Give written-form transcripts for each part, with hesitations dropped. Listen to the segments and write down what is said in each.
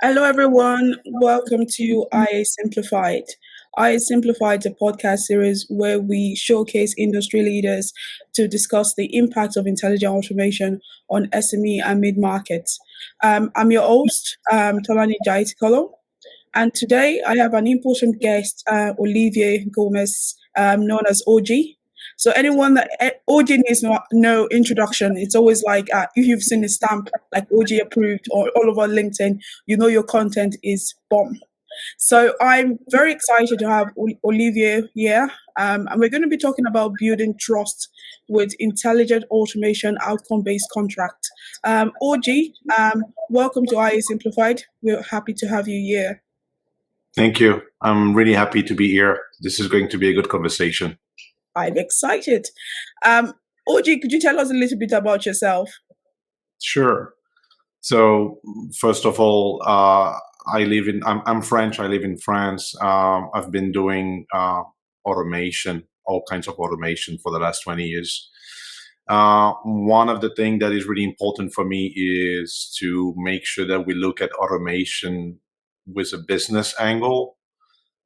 Hello, everyone. Welcome to IA Simplified. IA Simplified is a podcast series where we showcase industry leaders to discuss the impact of intelligent automation on SME and mid markets. I'm your host, Tolani Jaitikolo, and today I have an important guest, Olivier Gomez, known as OG. So anyone that OG needs no introduction. It's always like if you've seen a stamp like OG approved or all over LinkedIn, you know your content is bomb. So I'm very excited to have Olivier here, and we're going to be talking about building trust with intelligent automation outcome-based contract. OG, welcome to IA Simplified. We're happy to have you here. Thank you. I'm really happy to be here. This is going to be a good conversation. I'm excited. OG, could you tell us a little bit about yourself? Sure. So first of all, I'm French. I live in France. I've been doing automation, all kinds of automation for the last 20 years. One of the things that is really important for me is to make sure that we look at automation with a business angle,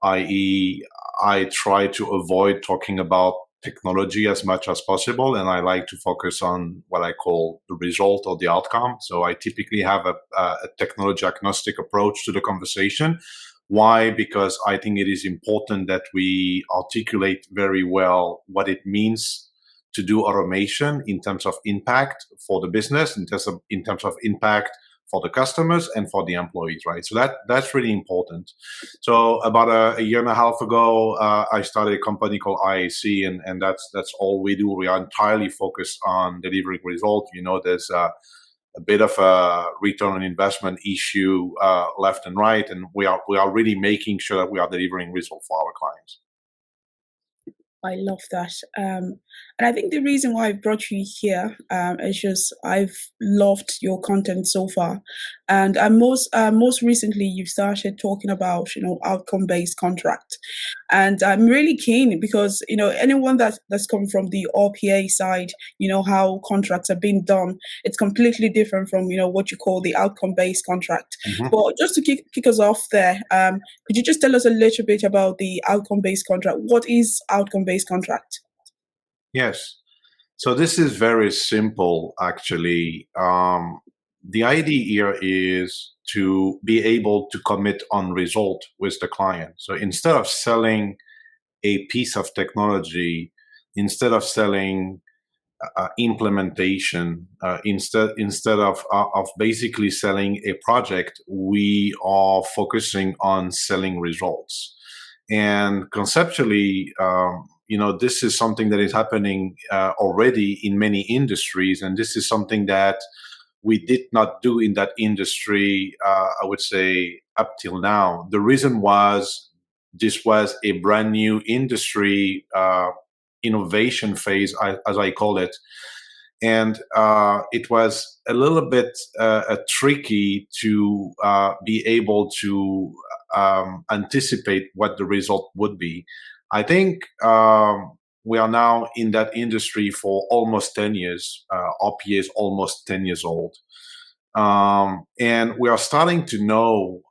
i.e., I try to avoid talking about technology as much as possible, and I like to focus on what I call the result or the outcome. So I typically have a technology agnostic approach to the conversation. Why? Because I think it is important that we articulate very well what it means to do automation in terms of impact for the business, in terms of impact for the customers and for the employees, right? So that's really important. So about a year and a half ago, I started a company called IAC, and that's all we do. We are entirely focused on delivering results. You know, there's a bit of a return on investment issue left and right, and we are really making sure that we are delivering results for our clients. I love that. And I think the reason why I brought you here is just I've loved your content so far, and most recently you've started talking about outcome based contract, and I'm really keen because anyone that's come from the RPA side, how contracts are being done. It's completely different from what you call the outcome based contract. Mhm. But just to kick us off there, could you just tell us a little bit about the outcome based contract? What is outcome based contract? Yes. So this is very simple, actually. The idea here is to be able to commit on result with the client. So instead of selling a piece of technology, instead of selling implementation, instead of basically selling a project, we are focusing on selling results. And conceptually, this is something that is happening already in many industries, and this is something that we did not do in that industry, I would say, up till now. The reason was this was a brand new industry innovation phase, as I call it. And it was a little bit tricky to be able to anticipate what the result would be. I think we are now in that industry for almost 10 years. RPA is almost 10 years old. And we are starting to know,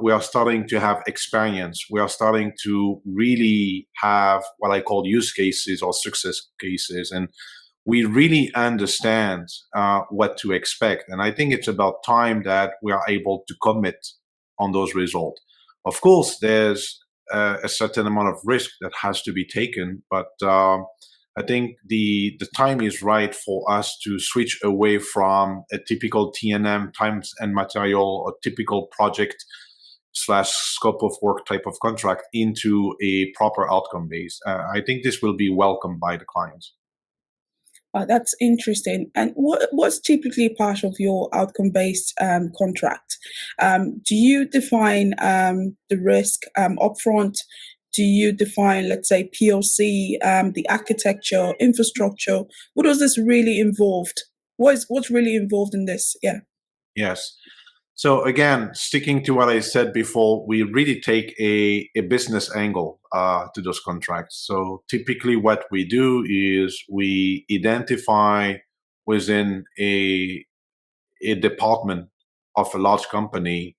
we are starting to have experience. We are starting to really have what I call use cases or success cases. And we really understand what to expect. And I think it's about time that we are able to commit on those results. Of course, there's a certain amount of risk that has to be taken, but I think the time is right for us to switch away from a typical T&M, times and material, or typical project slash scope of work type of contract into a proper outcome base. I think this will be welcomed by the clients. That's interesting. And what's typically part of your outcome-based contract? Do you define the risk upfront? Do you define, let's say, POC, the architecture, infrastructure? What is this really involved? What's really involved in this? Yeah. Yes. So again, sticking to what I said before, we really take a business angle to those contracts. So typically what we do is we identify within a department of a large company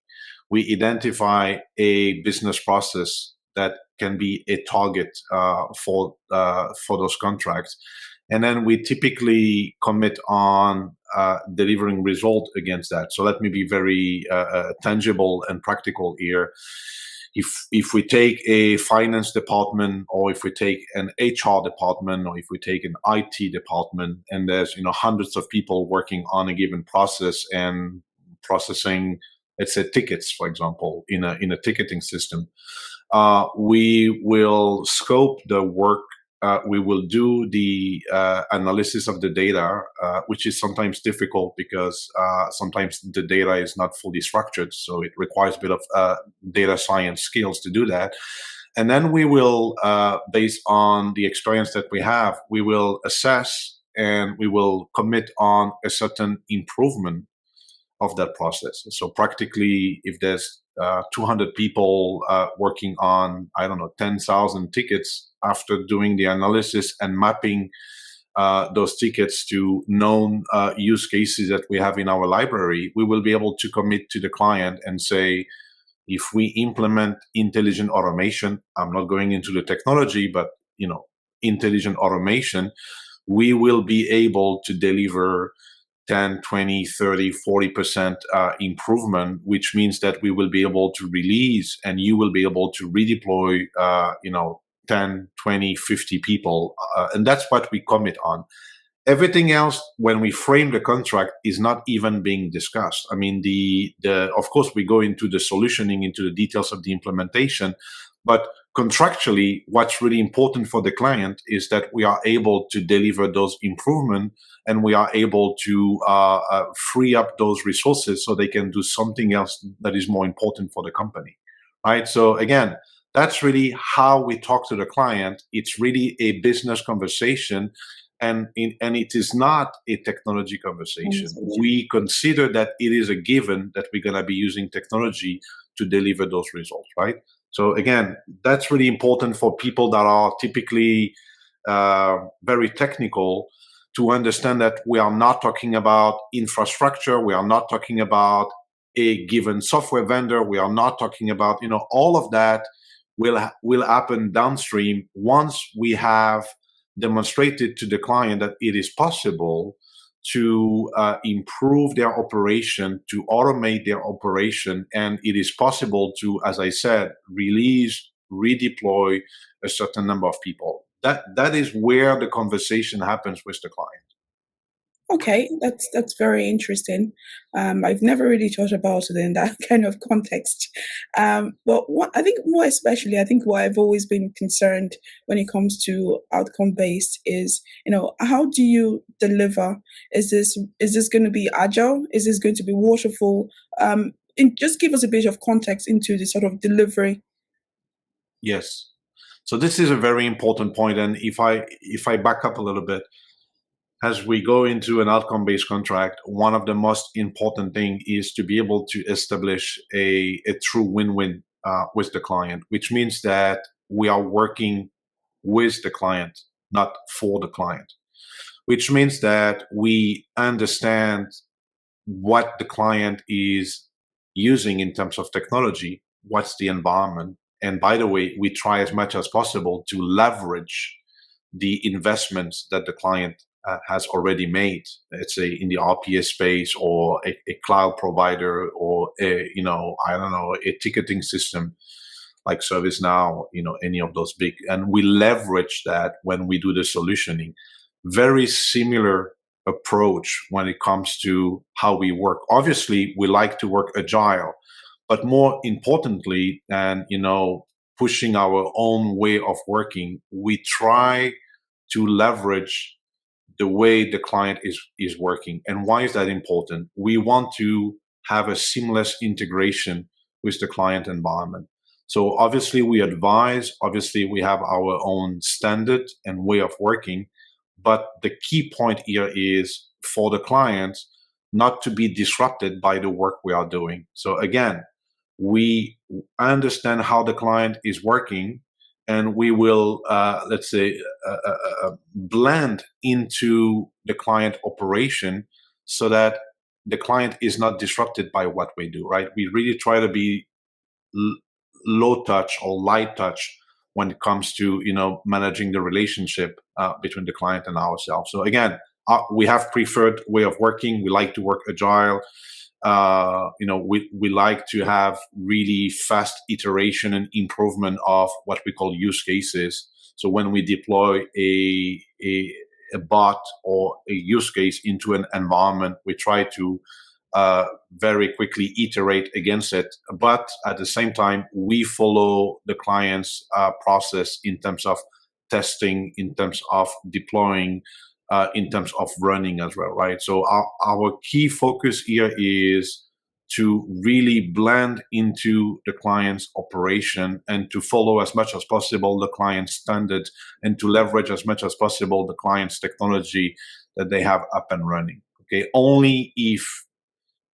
we identify a business process that can be a target for those contracts, and then we typically commit on delivering result against that. So let me be very tangible and practical here. If we take a finance department, or if we take an HR department, or if we take an IT department, and there's hundreds of people working on a given process and processing, let's say, tickets, for example, in a ticketing system, we will scope the work. We will do the analysis of the data, which is sometimes difficult because sometimes the data is not fully structured. So it requires a bit of data science skills to do that. And then we will, based on the experience that we have, we will assess and we will commit on a certain improvement of that process. So practically, if there's 200 people working on, I don't know, 10,000 tickets, after doing the analysis and mapping those tickets to known use cases that we have in our library, we will be able to commit to the client and say, if we implement intelligent automation, I'm not going into the technology, but intelligent automation, we will be able to deliver 10, 20, 30, 40% improvement, which means that we will be able to release and you will be able to redeploy, 10, 20, 50 people. And that's what we commit on. Everything else, when we frame the contract, is not even being discussed. I mean, of course, we go into the solutioning, into the details of the implementation, but contractually, what's really important for the client is that we are able to deliver those improvements, and we are able to free up those resources so they can do something else that is more important for the company, right? So again, that's really how we talk to the client. It's really a business conversation, and it is not a technology conversation. We consider that it is a given that we're going to be using technology to deliver those results, right? So again, that's really important for people that are typically very technical, to understand that we are not talking about infrastructure. We are not talking about a given software vendor. We are not talking about, all of that will happen downstream once we have demonstrated to the client that it is possible to improve their operation, to automate their operation, and it is possible to, as I said, release, redeploy a certain number of people. That is where the conversation happens with the client. Okay, that's very interesting. I've never really thought about it in that kind of context. But what I think more especially, I think what I've always been concerned when it comes to outcome based is, how do you deliver? Is this going to be agile? Is this going to be waterfall? Just give us a bit of context into the sort of delivery. Yes. So this is a very important point, and if I back up a little bit, as we go into an outcome-based contract, one of the most important thing is to be able to establish a true win-win with the client, which means that we are working with the client, not for the client, which means that we understand what the client is using in terms of technology, what's the environment. And by the way, we try as much as possible to leverage the investments that the client has already made, let's say in the RPS space, or a cloud provider, or I don't know, a ticketing system like ServiceNow, any of those big, and we leverage that when we do the solutioning. Very similar approach when it comes to how we work. Obviously, we like to work agile, but more importantly than pushing our own way of working, we try to leverage the way the client is working. And why is that important? We want to have a seamless integration with the client environment. So obviously we advise, obviously we have our own standard and way of working, but the key point here is for the client not to be disrupted by the work we are doing. So again, we understand how the client is working, and we will, let's say, blend into the client operation so that the client is not disrupted by what we do, right? We really try to be low touch or light touch when it comes to managing the relationship between the client and ourselves. So again, we have preferred way of working. We like to work agile. We like to have really fast iteration and improvement of what we call use cases. So when we deploy a bot or a use case into an environment, we try to very quickly iterate against it. But at the same time, we follow the client's process in terms of testing, in terms of deploying, in terms of running as well, right? So our key focus here is to really blend into the client's operation and to follow as much as possible the client's standards and to leverage as much as possible the client's technology that they have up and running. Okay, only if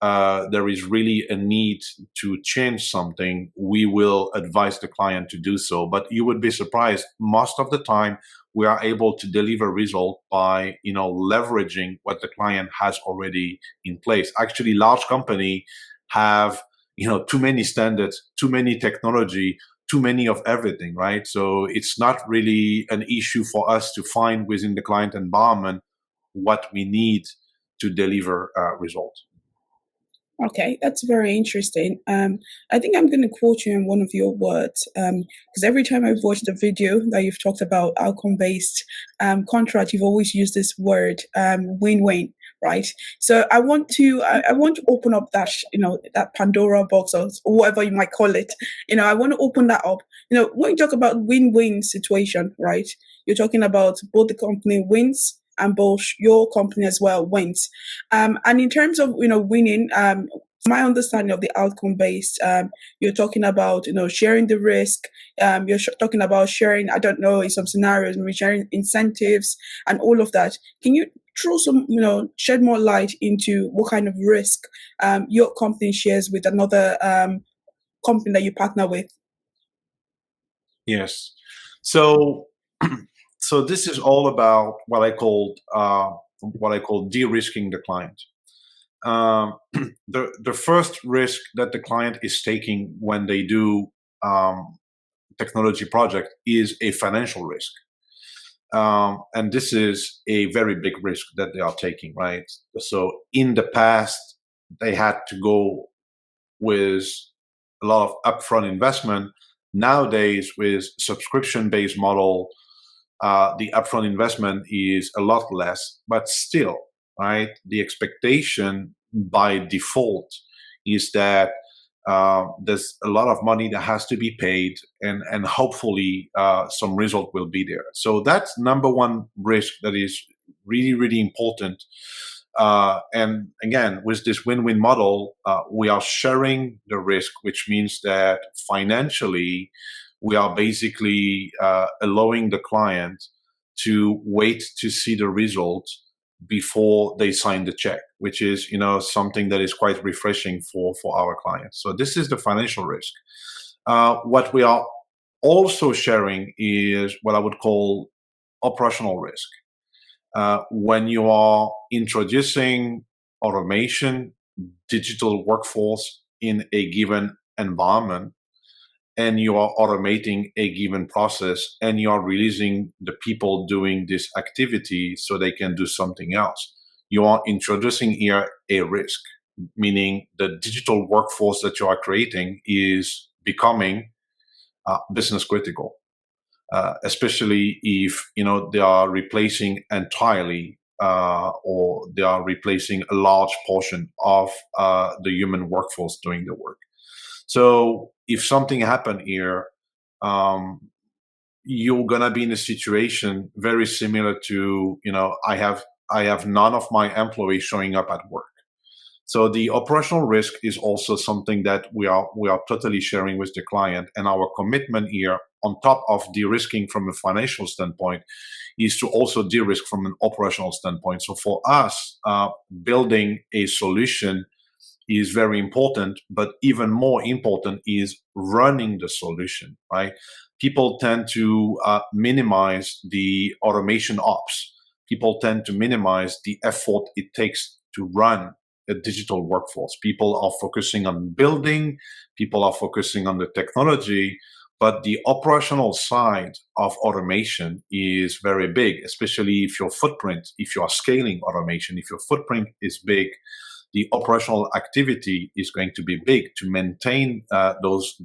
there is really a need to change something, we will advise the client to do so. But you would be surprised, most of the time, we are able to deliver result by leveraging what the client has already in place. Actually, large company have too many standards, too many technology, too many of everything, right? So it's not really an issue for us to find within the client environment what we need to deliver results. Okay, that's very interesting. I think I'm going to quote you in one of your words because every time I've watched a video that you've talked about outcome-based contract, you've always used this word win-win, right? So I want to open up that that Pandora box or whatever you might call it. I want to open that up. When you talk about win-win situation, right? You're talking about both the company wins and both your company as well wins. And in terms of winning, my understanding of the outcome based, you're talking about sharing the risk. You're talking about sharing. I don't know in some scenarios, maybe sharing incentives and all of that. Can you throw some shed more light into what kind of risk your company shares with another company that you partner with? Yes. So so this is all about what I call de-risking the client. Um, the first risk that the client is taking when they do technology project is a financial risk, and this is a very big risk that they are taking, right? So in the past, they had to go with a lot of upfront investment. Nowadays, with subscription-based model, the upfront investment is a lot less, but still, right? The expectation by default is that there's a lot of money that has to be paid, and hopefully some result will be there. So that's number one risk that is really, really important. And again, with this win-win model, we are sharing the risk, which means that financially, we are basically allowing the client to wait to see the result before they sign the check, which is something that is quite refreshing for our clients. So this is the financial risk. What we are also sharing is what I would call operational risk. When you are introducing automation, digital workforce in a given environment, and you are automating a given process, and you are releasing the people doing this activity so they can do something else, you are introducing here a risk, meaning the digital workforce that you are creating is becoming business critical. Especially if they are replacing entirely or they are replacing a large portion of the human workforce doing the work. So if something happened here, you're gonna be in a situation very similar to I have none of my employees showing up at work. So the operational risk is also something that we are totally sharing with the client, and our commitment here, on top of de-risking from a financial standpoint, is to also de-risk from an operational standpoint. So for us, building a solution is very important, but even more important is running the solution, right? People tend to minimize the automation ops. People tend to minimize the effort it takes to run a digital workforce. People are focusing on building, people are focusing on the technology, but the operational side of automation is very big, especially if your footprint, if you are scaling automation, if your footprint is big, the operational activity is going to be big to maintain those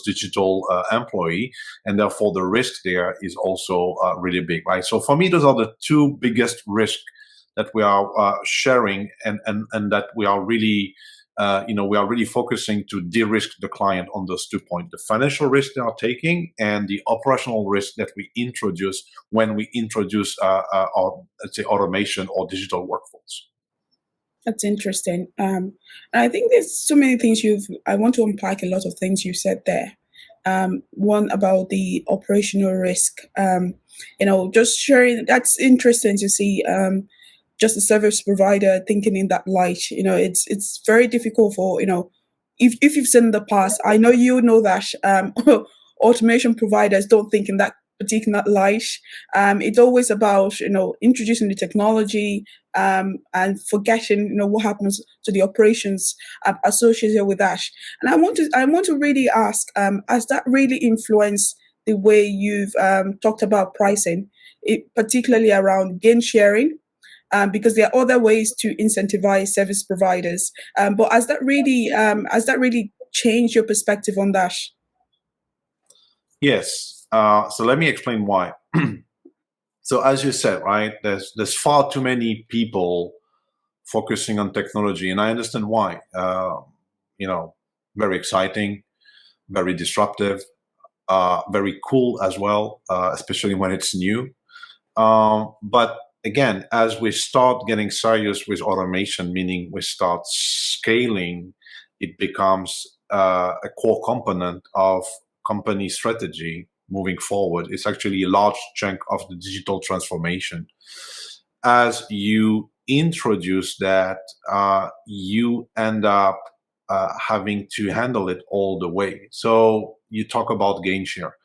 digital employee, and therefore the risk there is also really big, right? So for me, those are the two biggest risks that we are sharing, and that we are really we are really focusing to de-risk the client on those 2 points: the financial risk they are taking and the operational risk that we introduce when we introduce our, let's say, automation or digital workforce. That's interesting. And I think there's so many things I want to unpack a lot of things you said there. One about the operational risk. Just sharing, that's interesting to see, just a service provider thinking in that light. It's very difficult for, if you've seen in the past, I know you know that automation providers don't think in that particular light. It's always about, introducing the technology, and forgetting, what happens to the operations associated with that. And I want to really ask, has that really influenced the way you've talked about pricing, particularly around gain sharing? Because there are other ways to incentivize service providers. But has that really changed your perspective on that? Yes. So let me explain why. So as you said, right, there's far too many people focusing on technology, and I understand why. Very exciting, very disruptive, very cool as well, especially when it's new. But again, as we start getting serious with automation, meaning we start scaling, it becomes a core component of company strategy moving forward. It's actually a large chunk of the digital transformation. As you introduce that, you end up having to handle it all the way. So you talk about gain share.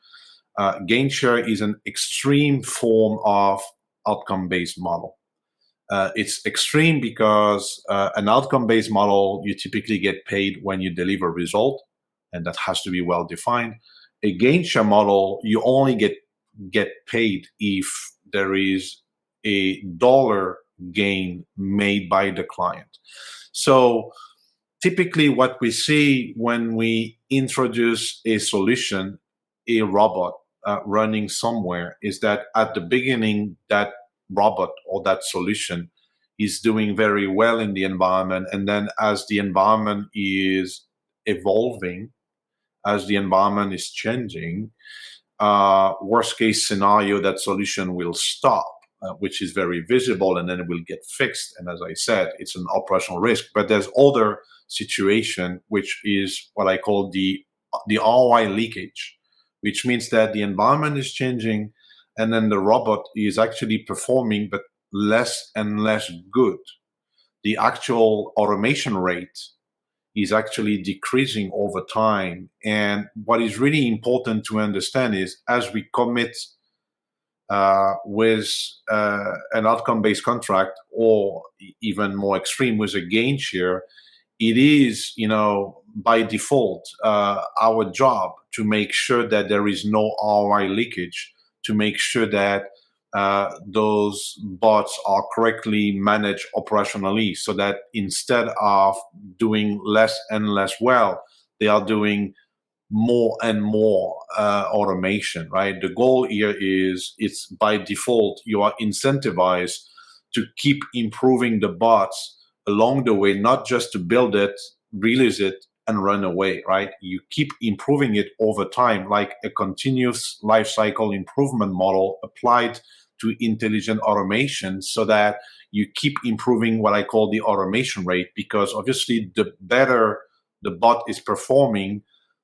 Gain share is an extreme form of outcome-based model. It's extreme because an outcome-based model, you typically get paid when you deliver result, and that has to be well defined. A gain share model, you only get paid if there is a dollar gain made by the client. So typically what we see when we introduce a solution, a robot running somewhere, is that at the beginning, that robot or that solution is doing very well in the environment. And then as the environment is evolving, as the environment is changing, worst case scenario, that solution will stop, which is very visible, and then it will get fixed. And as I said, it's an operational risk. But there's other situation, which is what I call the ROI leakage, which means that the environment is changing, and then the robot is actually performing, but less and less good. The actual automation rate is actually decreasing over time. And what is really important to understand is, as we commit with an outcome-based contract, or even more extreme with a gain share, it is, by default, our job to make sure that there is no ROI leakage, to make sure that those bots are correctly managed operationally, so that instead of doing less and less well, they are doing more and more automation, right? The goal here is, it's by default, you are incentivized to keep improving the bots along the way, not just to build it, release it, and run away, right? You keep improving it over time, like a continuous life cycle improvement model applied to intelligent automation, so that you keep improving what I call the automation rate, because obviously the better the bot is performing,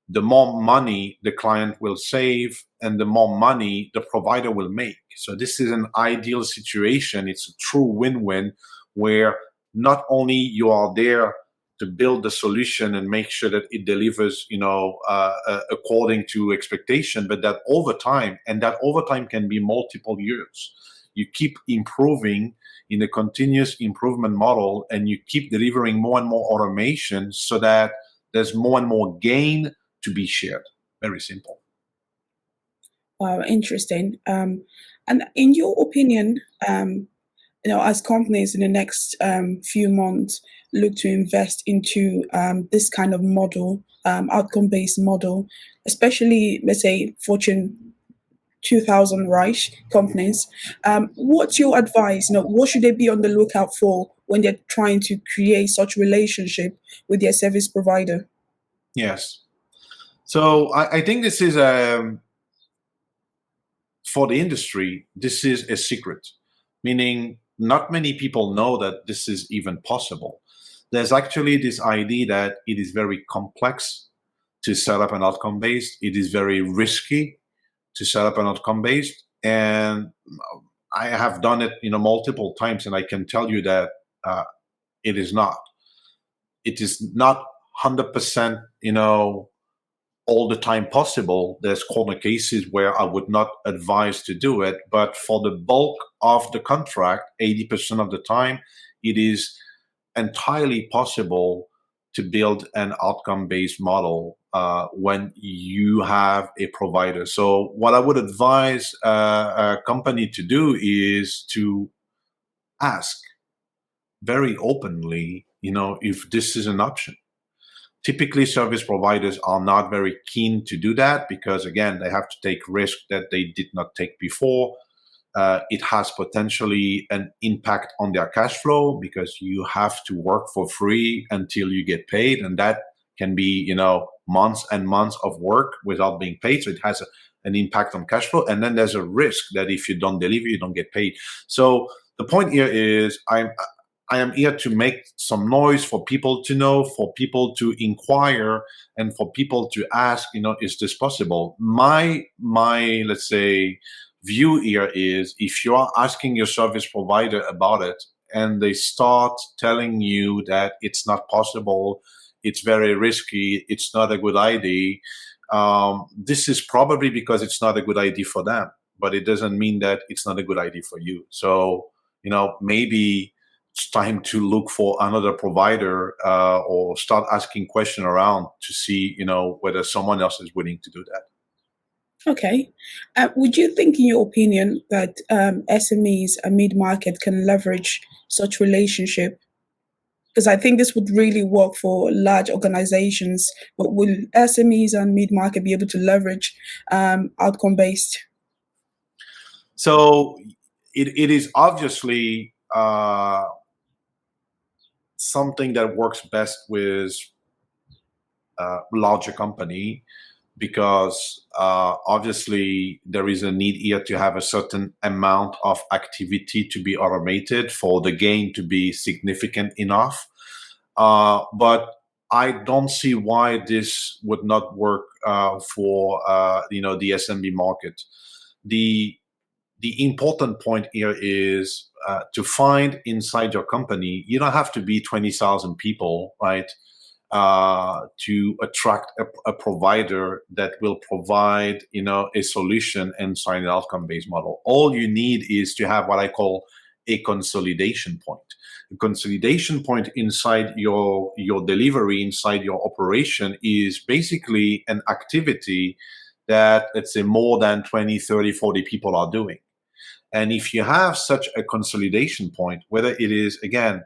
the more money the client will save, and the more money the provider will make. So this is an ideal situation. It's a true win-win, where not only you are there to build the solution and make sure that it delivers, according to expectation, but that over time, and that over time can be multiple years, you keep improving in a continuous improvement model, and you keep delivering more and more automation so that there's more and more gain to be shared. Very simple. Interesting. And in your opinion, as companies in the next few months look to invest into this kind of model, outcome-based model, especially, let's say, Fortune 2000 right companies, what's your advice? What should they be on the lookout for when they're trying to create such relationship with their service provider? Yes. So I think this is for the industry, this is a secret, meaning not many people know that this is even possible. There's actually this idea that it is very complex to set up an outcome based. It is very risky to set up an outcome based, and I have done it, multiple times, and I can tell you that it is not. It is not 100%, all the time possible. There's corner cases where I would not advise to do it, but for the bulk of the contract, 80% of the time, it is entirely possible to build an outcome-based model when you have a provider. So what I would advise a company to do is to ask very openly, if this is an option. Typically, service providers are not very keen to do that because, again, they have to take risk that they did not take before. It has potentially an impact on their cash flow because you have to work for free until you get paid, and that can be, months and months of work without being paid. So it has an impact on cash flow, and then there's a risk that if you don't deliver, you don't get paid. So the point here is, I am here to make some noise for people to know, for people to inquire, and for people to ask, is this possible? My let's say, view here is, if you are asking your service provider about it and they start telling you that it's not possible, it's very risky, it's not a good idea, this is probably because it's not a good idea for them, but it doesn't mean that it's not a good idea for you. So, maybe it's time to look for another provider or start asking questions around to see, whether someone else is willing to do that. Okay. Would you think, in your opinion, that SMEs and mid-market can leverage such relationship? Because I think this would really work for large organizations, but will SMEs and mid-market be able to leverage outcome-based? So it is obviously something that works best with larger company, because obviously there is a need here to have a certain amount of activity to be automated for the gain to be significant enough. But I don't see why this would not work for the SMB market. The important point here is to find inside your company. You don't have to be 20,000 people, right? To attract a provider that will provide, a solution inside an outcome-based model. All you need is to have what I call a consolidation point. A consolidation point inside your delivery, inside your operation, is basically an activity that, let's say, more than 20, 30, 40 people are doing. And if you have such a consolidation point, whether it is, again,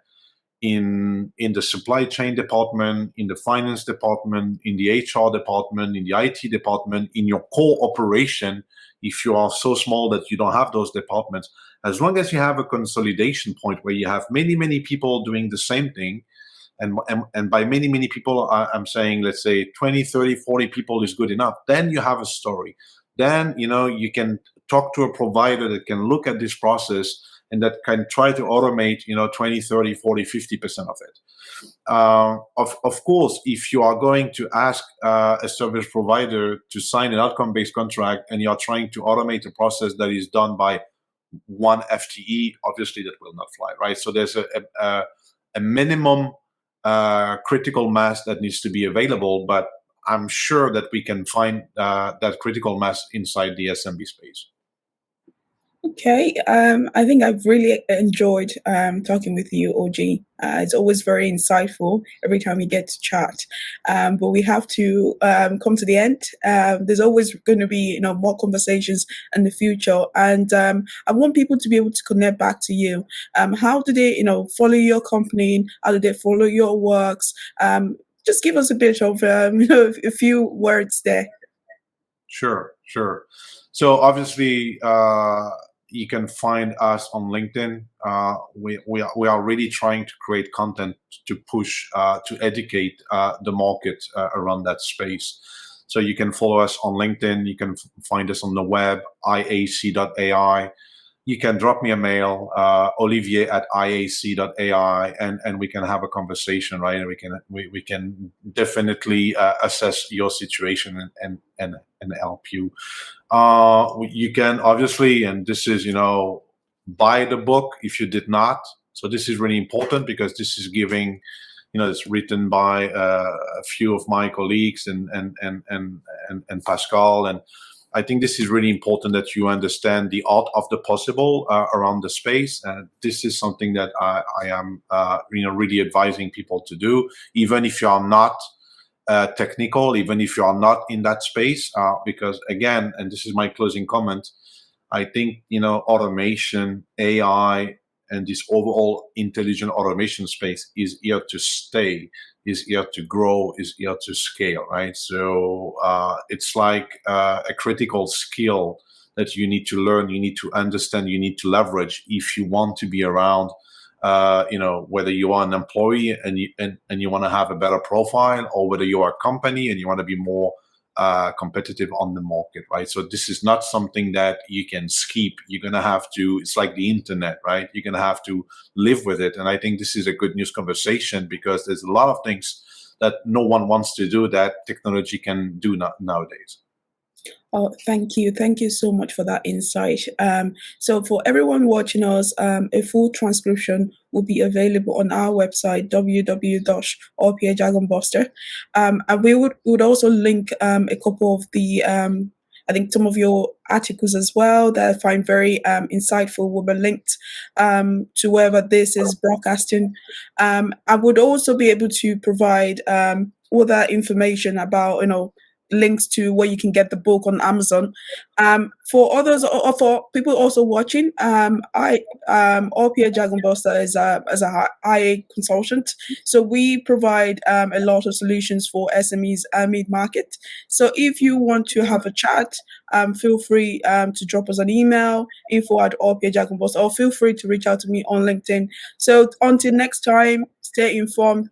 in the supply chain department, in the finance department, in the HR department, in the IT department, in your core operation, if you are so small that you don't have those departments, as long as you have a consolidation point where you have many, many people doing the same thing, and by many, many people, I'm saying, let's say 20, 30, 40 people is good enough, then you have a story. Then, you can talk to a provider that can look at this process and that can try to automate, 20, 30, 40, 50% of it. Of course, if you are going to ask a service provider to sign an outcome-based contract and you are trying to automate a process that is done by one FTE, obviously that will not fly, right? So there's a minimum critical mass that needs to be available, but I'm sure that we can find that critical mass inside the SMB space. Okay, I think I've really enjoyed talking with you, OG. It's always very insightful every time we get to chat. But we have to come to the end. There's always going to be, more conversations in the future, and I want people to be able to connect back to you. How do they, follow your company? How do they follow your works? Just give us a bit of, a few words there. Sure, sure. So obviously, you can find us on LinkedIn. We are really trying to create content to push to educate the market around that space. So you can follow us on LinkedIn. You can find us on the web, iac.ai. You can drop me a mail, olivier at iac.ai, and we can have a conversation, right? And we can definitely assess your situation and help you. You can obviously, and this is, buy the book if you did not. So this is really important because this is giving, it's written by a few of my colleagues and Pascal. And I think this is really important that you understand the art of the possible around the space. And this is something that I am, really advising people to do, even if you are not technical, even if you are not in that space, because again, and this is my closing comment, I think, automation, AI, and this overall intelligent automation space is here to stay, is here to grow, is here to scale, right? So it's like a critical skill that you need to learn, you need to understand, you need to leverage if you want to be around. Whether you are an employee and you want to have a better profile, or whether you are a company and you want to be more competitive on the market, right? So this is not something that you can skip. You're gonna have to. It's like the internet, right? You're gonna have to live with it. And I think this is a good news conversation because there's a lot of things that no one wants to do that technology can do nowadays. Oh, thank you. Thank you so much for that insight. So, for everyone watching us, a full transcription will be available on our website, www.rpajargonbuster. And we would also link a couple of the, I think, some of your articles as well that I find very insightful will be linked to wherever this is broadcasting. I would also be able to provide all that information about, links to where you can get the book on Amazon. For others, or for people also watching, I RPA Jargon Buster is a IA consultant, so we provide a lot of solutions for SMEs mid market. So if you want to have a chat, feel free to drop us an email, info at RPA Jargon Buster, or feel free to reach out to me on LinkedIn. So until next time, stay informed.